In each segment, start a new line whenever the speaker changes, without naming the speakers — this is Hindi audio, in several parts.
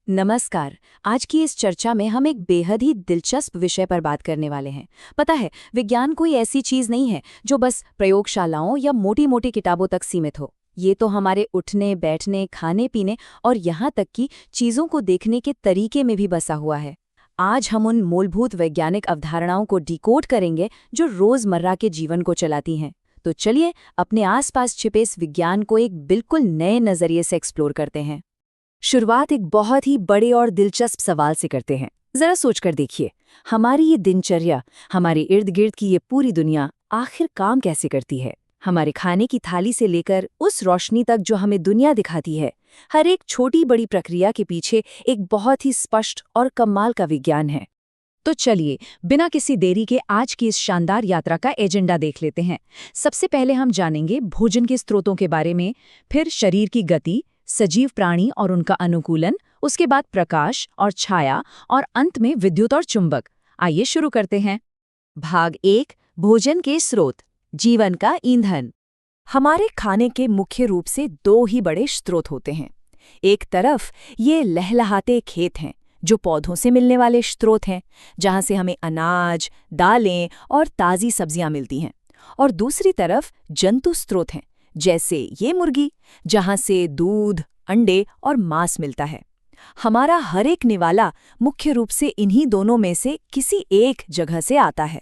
नमस्कार। आज की इस चर्चा में हम एक बेहद ही दिलचस्प विषय पर बात करने वाले हैं। पता है, विज्ञान कोई ऐसी चीज नहीं है जो बस प्रयोगशालाओं या मोटी मोटी किताबों तक सीमित हो। ये तो हमारे उठने, बैठने, खाने पीने और यहाँ तक कि चीजों को देखने के तरीके में भी बसा हुआ है। आज हम उन मूलभूत वैज्ञानिक अवधारणाओं को डिकोड करेंगे जो रोजमर्रा के जीवन को चलाती हैं। तो चलिए अपने आसपास छिपे इस विज्ञान को एक बिल्कुल नए नजरिए से एक्सप्लोर करते हैं। शुरुआत एक बहुत ही बड़े और दिलचस्प सवाल से करते हैं। जरा सोचकर देखिए, हमारी ये दिनचर्या, हमारे इर्द गिर्द की ये पूरी दुनिया आखिर काम कैसे करती है। हमारे खाने की थाली से लेकर उस रोशनी तक जो हमें दुनिया दिखाती है, हर एक छोटी बड़ी प्रक्रिया के पीछे एक बहुत ही स्पष्ट और कमाल का विज्ञान है। तो चलिए बिना किसी देरी के आज की इस शानदार यात्रा का एजेंडा देख लेते हैं। सबसे पहले हम जानेंगे भोजन के स्रोतों के बारे में, फिर शरीर की गति, सजीव प्राणी और उनका अनुकूलन, उसके बाद प्रकाश और छाया और अंत में विद्युत और चुंबक। आइए शुरू करते हैं। भाग 1, भोजन के स्रोत, जीवन का ईंधन। हमारे खाने के मुख्य रूप से दो ही बड़े स्रोत होते हैं। एक तरफ ये लहलहाते खेत हैं जो पौधों से मिलने वाले स्रोत हैं, जहां से हमें अनाज, दालें और ताज़ी सब्जियां मिलती हैं। और दूसरी तरफ जंतु स्रोत हैं, जैसे ये मुर्गी, जहां से दूध, अंडे और मांस मिलता है। हमारा हर एक निवाला मुख्य रूप से इन्हीं दोनों में से किसी एक जगह से आता है।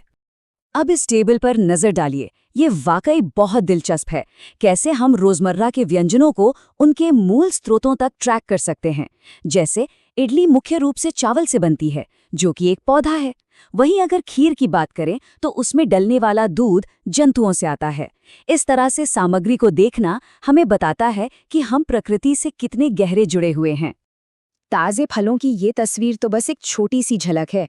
अब इस टेबल पर नजर डालिए। ये वाकई बहुत दिलचस्प है, कैसे हम रोजमर्रा के व्यंजनों को उनके मूल स्रोतों तक ट्रैक कर सकते हैं। जैसे इडली मुख्य रूप से चावल से बनती है, जो कि एक पौधा है। वहीं अगर खीर की बात करें तो उसमें डलने वाला दूध जंतुओं से आता है। इस तरह से सामग्री को देखना हमें बताता है कि हम प्रकृति से कितने गहरे जुड़े हुए हैं। ताजे फलों की ये तस्वीर तो बस एक छोटी सी झलक है।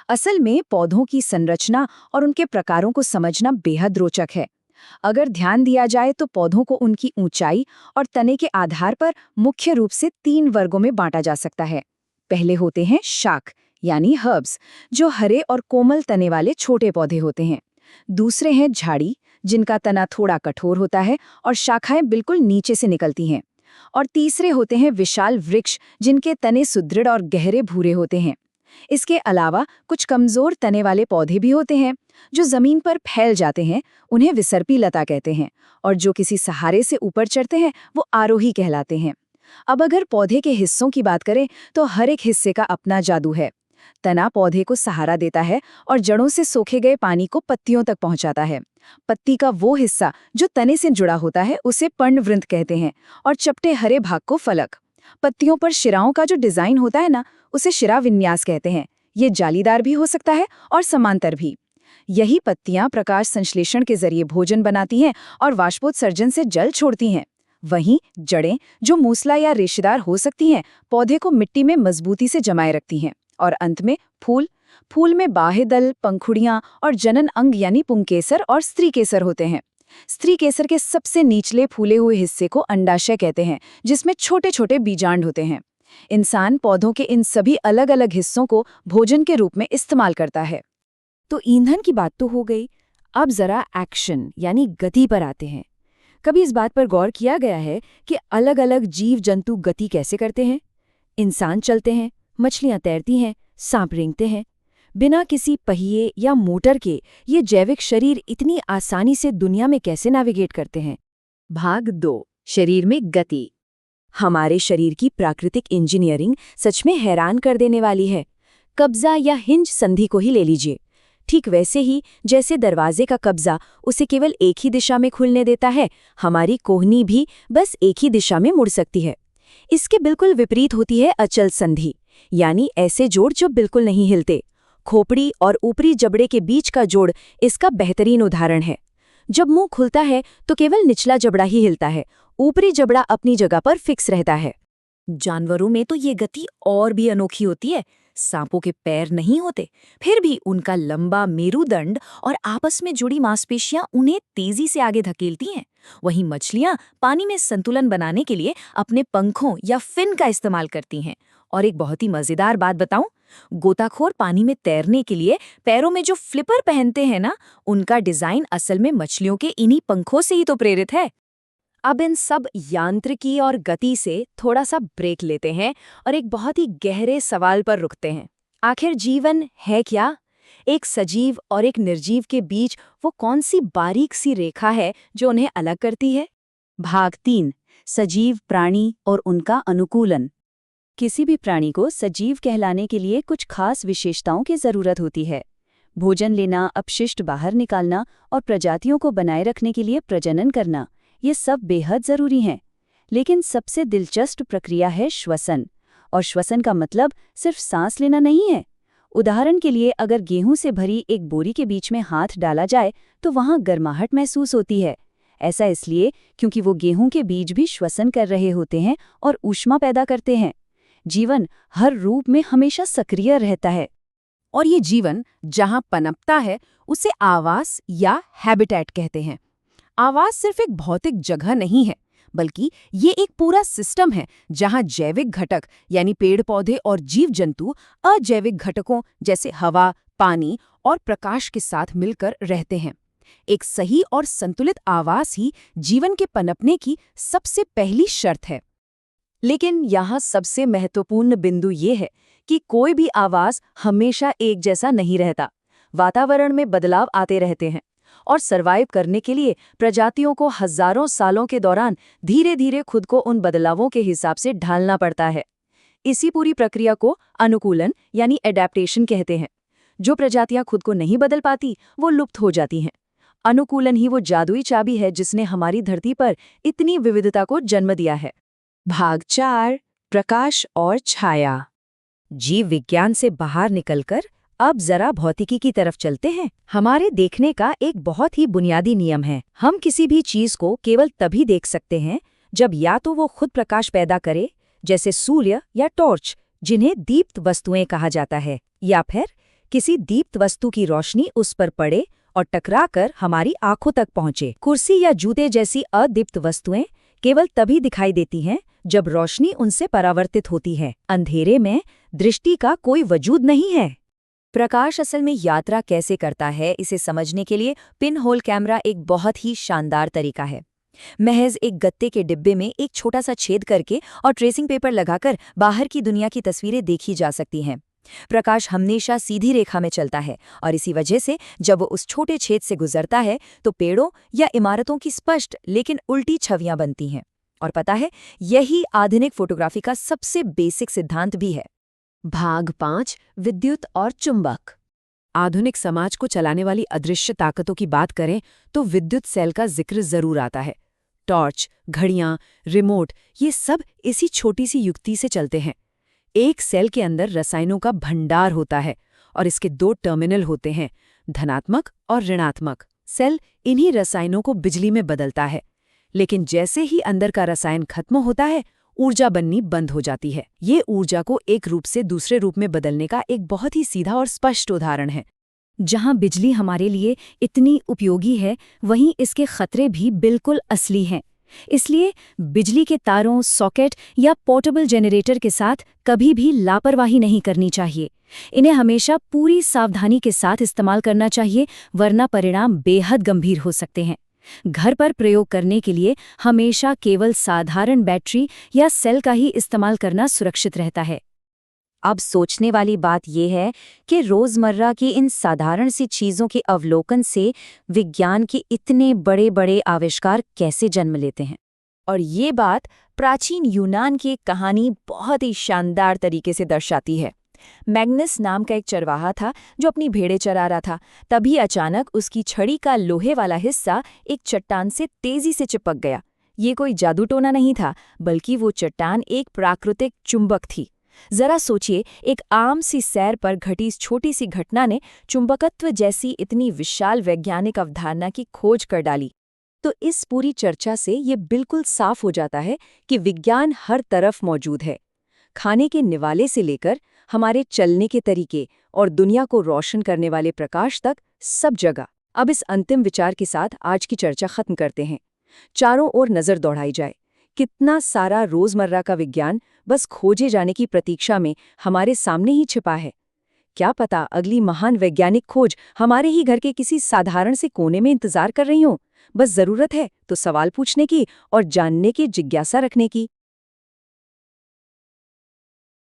असल में पौधों की संरचना और उनके प्रकारों को समझना बेहद रोचक है। अगर ध्यान दिया जाए तो पौधों को उनकी ऊंचाई और तने के आधार पर मुख्य रूप से 3 वर्गों में बांटा जा सकता है। पहले होते हैं शाक, यानी हर्ब्स, जो हरे और कोमल तने वाले छोटे पौधे होते हैं। दूसरे हैं झाड़ी, जिनका तना थोड़ा कठोर होता है और शाखाएं बिल्कुल नीचे से निकलती हैं। और तीसरे होते हैं विशाल वृक्ष, जिनके तने सुदृढ़ और गहरे भूरे होते हैं। इसके अलावा कुछ कमजोर तने वाले पौधे भी होते हैं जो जमीन पर फैल जाते हैं। उन्हें विसर्पी लता कहते हैं। और जो किसी सहारे से ऊपर चढ़ते हैं वो आरोही कहलाते हैं। अब अगर पौधे के हिस्सों की बात करें तो हर एक हिस्से का अपना जादू है। तना पौधे को सहारा देता है और जड़ों से सोखे गए पानी को पत्तियों तक पहुंचाता है। पत्ती का वो हिस्सा जो तने से जुड़ा होता है उसे पर्णवृंत कहते हैं, और चपटे हरे भाग को फलक। पत्तियों पर शिराओं का जो डिजाइन होता है ना, उसे शिरा विन्यास कहते हैं। ये जालीदार भी हो सकता है और समांतर भी। यही पत्तियां प्रकाश संश्लेषण के जरिए भोजन बनाती हैं और वाष्पोत्सर्जन से जल छोड़ती हैं। वहीं जड़ें, जो मूसला या रेशेदार हो सकती हैं, पौधे को मिट्टी में मजबूती से जमाए रखती हैं। और अंत में फूल में बाह्य दल, पंखुड़ियां और जनन अंग यानी पुंकेसर और स्त्री केसर होते हैं। स्त्री केसर के सबसे निचले फूले हुए हिस्से को अंडाशय कहते हैं, जिसमें छोटे छोटे बीजांड होते हैं। इंसान पौधों के इन सभी अलग अलग हिस्सों को भोजन के रूप में इस्तेमाल करता है। तो ईंधन की बात तो हो गई। अब जरा एक्शन यानी गति पर आते हैं। कभी इस बात पर गौर किया गया है कि अलग अलग जीव जंतु गति कैसे करते हैं? इंसान चलते हैं, मछलियां तैरती हैं, सांप रेंगते हैं। बिना किसी पहिए या मोटर के ये जैविक शरीर इतनी आसानी से दुनिया में कैसे नेविगेट करते हैं? भाग 2, शरीर में गति। हमारे शरीर की प्राकृतिक इंजीनियरिंग सच में हैरान कर देने वाली है। कब्जा या हिंज संधि को ही ले लीजिए। ठीक वैसे ही जैसे दरवाजे का कब्जा उसे केवल एक ही दिशा में खुलने देता है, हमारी कोहनी भी बस एक ही दिशा में मुड़ सकती है। इसके बिल्कुल विपरीत होती है अचल संधि, यानी ऐसे जोड़ जो बिल्कुल नहीं हिलते। खोपड़ी और ऊपरी जबड़े के बीच का जोड़ इसका बेहतरीन उदाहरण है। जब मुंह खुलता है तो केवल निचला जबड़ा ही हिलता है, ऊपरी जबड़ा अपनी जगह पर फिक्स रहता है। जानवरों में तो ये गति और भी अनोखी होती है। सांपों के पैर नहीं होते, फिर भी उनका लंबा मेरुदंड और आपस में जुड़ी मांसपेशियां उन्हें तेजी से आगे धकेलती हैं। वहीं मछलियां पानी में संतुलन बनाने के लिए अपने पंखों या फिन का इस्तेमाल करती हैं। और एक बहुत ही मजेदार बात बताऊं, गोताखोर पानी में तैरने के लिए पैरों में जो फ्लिपर पहनते हैं ना, उनका डिजाइन असल में मछलियों के इन्हीं पंखों से ही तो प्रेरित है। अब इन सब यांत्रिकी और गति से थोड़ा सा ब्रेक लेते हैं और एक बहुत ही गहरे सवाल पर रुकते हैं। आखिर जीवन है क्या? एक सजीव और एक निर्जीव के बीच वो कौन सी बारीक सी रेखा है जो उन्हें अलग करती है? भाग 3, सजीव प्राणी और उनका अनुकूलन। किसी भी प्राणी को सजीव कहलाने के लिए कुछ खास विशेषताओं की जरूरत होती है। भोजन लेना, अपशिष्ट बाहर निकालना और प्रजातियों को बनाए रखने के लिए प्रजनन करना, ये सब बेहद जरूरी हैं। लेकिन सबसे दिलचस्प प्रक्रिया है श्वसन। और श्वसन का मतलब सिर्फ सांस लेना नहीं है। उदाहरण के लिए अगर गेहूं से भरी एक बोरी के बीच में हाथ डाला जाए तो वहां गर्माहट महसूस होती है। ऐसा इसलिए क्योंकि वो गेहूं के बीज भी श्वसन कर रहे होते हैं और ऊष्मा पैदा करते हैं। जीवन हर रूप में हमेशा सक्रिय रहता है। और ये जीवन जहां पनपता है उसे आवास या हैबिटेट कहते हैं। आवास सिर्फ एक भौतिक जगह नहीं है, बल्कि ये एक पूरा सिस्टम है जहां जैविक घटक यानी पेड़ पौधे और जीव जंतु अजैविक घटकों जैसे हवा, पानी और प्रकाश के साथ मिलकर रहते हैं। एक सही और संतुलित आवास ही जीवन के पनपने की सबसे पहली शर्त है। लेकिन यहाँ सबसे महत्वपूर्ण बिंदु ये है कि कोई भी आवास हमेशा एक जैसा नहीं रहता। वातावरण में बदलाव आते रहते हैं और सरवाइव करने के लिए प्रजातियों को हजारों सालों के दौरान धीरे धीरे खुद को उन बदलावों के हिसाब से ढालना पड़ता है। इसी पूरी प्रक्रिया को अनुकूलन यानी एडेप्टेशन कहते हैं। जो प्रजातियां खुद को नहीं बदल पाती वो लुप्त हो जाती हैं। अनुकूलन ही वो जादुई चाबी है जिसने हमारी धरती पर इतनी विविधता को जन्म दिया है। भाग 4, प्रकाश और छाया। जीव विज्ञान से बाहर निकलकर अब जरा भौतिकी की तरफ चलते हैं। हमारे देखने का एक बहुत ही बुनियादी नियम है। हम किसी भी चीज को केवल तभी देख सकते हैं जब या तो वो खुद प्रकाश पैदा करे, जैसे सूर्य या टॉर्च जिन्हें दीप्त वस्तुएं कहा जाता है, या फिर किसी दीप्त वस्तु की रोशनी उस पर पड़े और टकराकर हमारी आंखों तक पहुंचे। कुर्सी या जूते जैसी अदीप्त वस्तुएं केवल तभी दिखाई देती हैं जब रोशनी उनसे परावर्तित होती है। अंधेरे में दृष्टि का कोई वजूद नहीं है। प्रकाश असल में यात्रा कैसे करता है, इसे समझने के लिए पिन होल कैमरा एक बहुत ही शानदार तरीका है। महज एक गत्ते के डिब्बे में एक छोटा सा छेद करके और ट्रेसिंग पेपर लगाकर बाहर की दुनिया की तस्वीरें देखी जा सकती हैं। प्रकाश हमेशा सीधी रेखा में चलता है और इसी वजह से जब वो उस छोटे छेद से गुजरता है तो पेड़ों या इमारतों की स्पष्ट लेकिन उल्टी छवियां बनती हैं। और पता है, यही आधुनिक फोटोग्राफी का सबसे बेसिक सिद्धांत भी है। भाग 5, विद्युत और चुंबक। आधुनिक समाज को चलाने वाली अदृश्य ताकतों की बात करें तो विद्युत सेल का जिक्र जरूर आता है। टॉर्च, घड़ियां, रिमोट, ये सब इसी छोटी सी युक्ति से चलते हैं। एक सेल के अंदर रसायनों का भंडार होता है और इसके 2 टर्मिनल होते हैं, धनात्मक और ऋणात्मक। सेल इन्हीं रसायनों को बिजली में बदलता है, लेकिन जैसे ही अंदर का रसायन खत्म होता है, ऊर्जा बननी बंद हो जाती है। ये ऊर्जा को एक रूप से दूसरे रूप में बदलने का एक बहुत ही सीधा और स्पष्ट उदाहरण है। जहां बिजली हमारे लिए इतनी उपयोगी है, वहीं इसके खतरे भी बिल्कुल असली हैं। इसलिए बिजली के तारों, सॉकेट या पोर्टेबल जनरेटर के साथ कभी भी लापरवाही नहीं करनी चाहिए। इन्हें हमेशा पूरी सावधानी के साथ इस्तेमाल करना चाहिए, वरना परिणाम बेहद गंभीर हो सकते हैं। घर पर प्रयोग करने के लिए हमेशा केवल साधारण बैटरी या सेल का ही इस्तेमाल करना सुरक्षित रहता है। अब सोचने वाली बात यह है कि रोजमर्रा की इन साधारण सी चीजों के अवलोकन से विज्ञान के इतने बड़े बड़े आविष्कार कैसे जन्म लेते हैं। और ये बात प्राचीन यूनान की एक कहानी बहुत ही शानदार तरीके से दर्शाती है। मैग्नस नाम का एक चरवाहा था जो अपनी भेड़ें चरा रहा था। तभी अचानक उसकी छड़ी का लोहे वाला हिस्सा एक चट्टान से तेजी से चिपक गया। ये कोई जादू टोना नहीं था, बल्कि वो चट्टान एक प्राकृतिक चुंबक थी। जरा सोचिए, एक आम सी सैर पर घटी इस छोटी सी घटना ने चुंबकत्व जैसी इतनी विशाल वैज्ञानिक अवधारणा की खोज कर डाली। तो इस पूरी चर्चा से ये बिल्कुल साफ हो जाता है कि विज्ञान हर तरफ मौजूद है। खाने के निवाले से लेकर हमारे चलने के तरीके और दुनिया को रोशन करने वाले प्रकाश तक, सब जगह। अब इस अंतिम विचार के साथ आज की चर्चा खत्म करते हैं। चारों ओर नजर दौड़ाई जाए, कितना सारा रोजमर्रा का विज्ञान बस खोजे जाने की प्रतीक्षा में हमारे सामने ही छिपा है।
क्या पता अगली महान वैज्ञानिक खोज हमारे ही घर के किसी साधारण से कोने में इंतजार कर रही हो। बस जरूरत है तो सवाल पूछने की और जानने की जिज्ञासा रखने की।